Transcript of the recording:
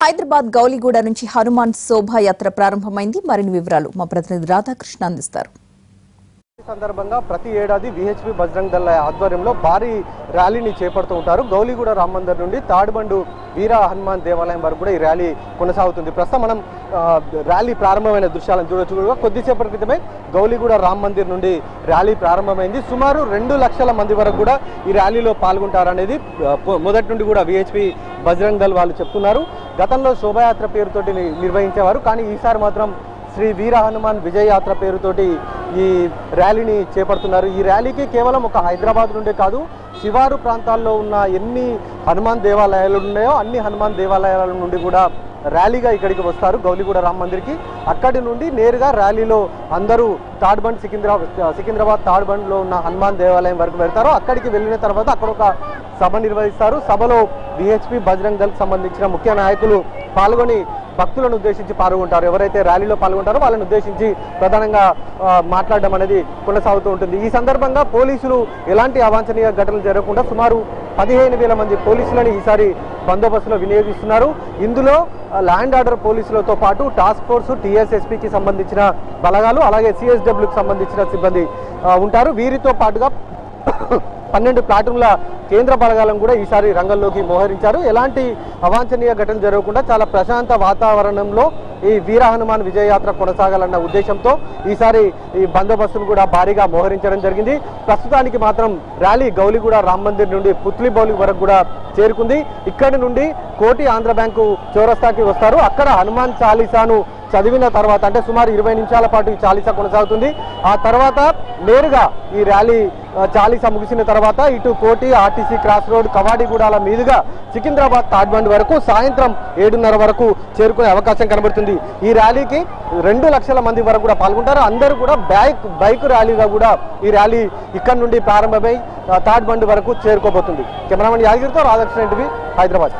హైదరాబాద్ గౌలిగూడ నుంచి హనుమాన్ శోభాయాత్ర ప్రారంభమైంది. మరిన్ని వివరాలు మా ప్రతినిధి రాధాకృష్ణ అందిస్తారు. సందర్భంగా ప్రతి ఏడాది విహెచ్పి బజరంగ్ దళ ఆధ్వర్యంలో భారీ ర్యాలీని చేపడుతూ ఉంటారు. గౌలిగూడ రామ్ మందిర్ నుండి తాడిబండు వీర హనుమాన్ దేవాలయం వరకు కూడా ఈ ర్యాలీ కొనసాగుతుంది. ప్రస్తుతం మనం ర్యాలీ ప్రారంభమైన దృశ్యాలను చూడొచ్చు. కొద్దిసేపటి క్రితమే గౌలిగూడ రామ్ మందిర్ నుండి ర్యాలీ ప్రారంభమైంది. సుమారు 2 లక్షల మంది వరకు కూడా ఈ ర్యాలీలో పాల్గొంటారనేది మొదటి నుండి కూడా విహెచ్పి బజరంగ్ దళ్ వాళ్ళు చెప్తున్నారు. గతంలో శోభాయాత్ర పేరుతోటి నిర్వహించేవారు, కానీ ఈసారి మాత్రం శ్రీ వీర హనుమాన్ విజయ్ యాత్ర పేరుతోటి ఈ ర్యాలీని చేపడుతున్నారు. ఈ ర్యాలీకి కేవలం ఒక హైదరాబాద్ నుండే కాదు, శివారు ప్రాంతాల్లో ఉన్న ఎన్ని హనుమాన్ దేవాలయాలు ఉన్నాయో అన్ని హనుమాన్ దేవాలయాల నుండి కూడా ర్యాలీగా ఇక్కడికి వస్తారు గౌలిగూడ రామ్ మందిర్కి. అక్కడి నుండి నేరుగా ర్యాలీలో అందరూ తాడ్బండ్ సికింద్రాబాద్ తాడ్బండ్లో ఉన్న హనుమాన్ దేవాలయం వరకు వెళ్తారు. అక్కడికి వెళ్ళిన తర్వాత అక్కడ ఒక సభ నిర్వహిస్తారు. సభలో విహెచ్పి బజరంగ్ దళ్ సంబంధించిన ముఖ్య నాయకులు పాల్గొని భక్తులను ఉద్దేశించి పాల్గొంటారు. ఎవరైతే ర్యాలీలో పాల్గొంటారో వాళ్ళని ఉద్దేశించి ప్రధానంగా మాట్లాడడం అనేది కొనసాగుతూ ఉంటుంది. ఈ సందర్భంగా పోలీసులు ఎలాంటి అవాంఛనీయ ఘటనలు జరగకుండా సుమారు 15,000 మంది పోలీసులను ఈసారి బందోబస్తులో వినియోగిస్తున్నారు. ఇందులో ల్యాండ్ ఆర్డర్ పోలీసులతో పాటు టాస్క్ ఫోర్సు, టీఎస్ఎస్పీకి సంబంధించిన బలగాలు, అలాగే సిఎస్డబ్ల్యూకి సంబంధించిన సిబ్బంది ఉంటారు. వీరితో పాటుగా 12 ప్లాటూన్ల కేంద్ర బలగాలను కూడా ఈసారి రంగంలోకి మోహరించారు. ఎలాంటి అవాంఛనీయ ఘటన జరగకుండా చాలా ప్రశాంత వాతావరణంలో ఈ వీర హనుమాన్ విజయయాత్ర కొనసాగాలన్న ఉద్దేశంతో ఈసారి ఈ బందోబస్తును కూడా భారీగా మోహరించడం జరిగింది. ప్రస్తుతానికి మాత్రం ర్యాలీ గౌలిగూడ రామ్ మందిర్ నుండి పుత్లిబౌలి వరకు కూడా చేరుకుంది. ఇక్కడి నుండి కోటి ఆంధ్ర బ్యాంకు చౌరస్తాకి వస్తారు. అక్కడ హనుమాన్ చాలీసాను చదివిన తర్వాత, అంటే సుమారు 20 నిమిషాల పాటు ఈ చాలీసా కొనసాగుతుంది. ఆ తర్వాత నేరుగా ఈ ర్యాలీ చాలీసా ముగిసిన తర్వాత ఇటు కోటి, ఆర్టీసీ క్రాస్ రోడ్, కవాడిగూడాల మీదుగా సికింద్రాబాద్ తాడ్బండ్ వరకు సాయంత్రం 7:30 వరకు చేరుకునే అవకాశం కనబడుతుంది. ఈ ర్యాలీకి 2 లక్షల మంది వరకు కూడా పాల్గొంటారు. అందరూ కూడా బైక్ ర్యాలీగా కూడా ఈ ర్యాలీ ఇక్కడ నుండి ప్రారంభమై తాడ్బండ్ వరకు చేరుకోబోతుంది. కెమెరామెన్ యాదగిరితో రాధాకృష్ణ, హైదరాబాద్.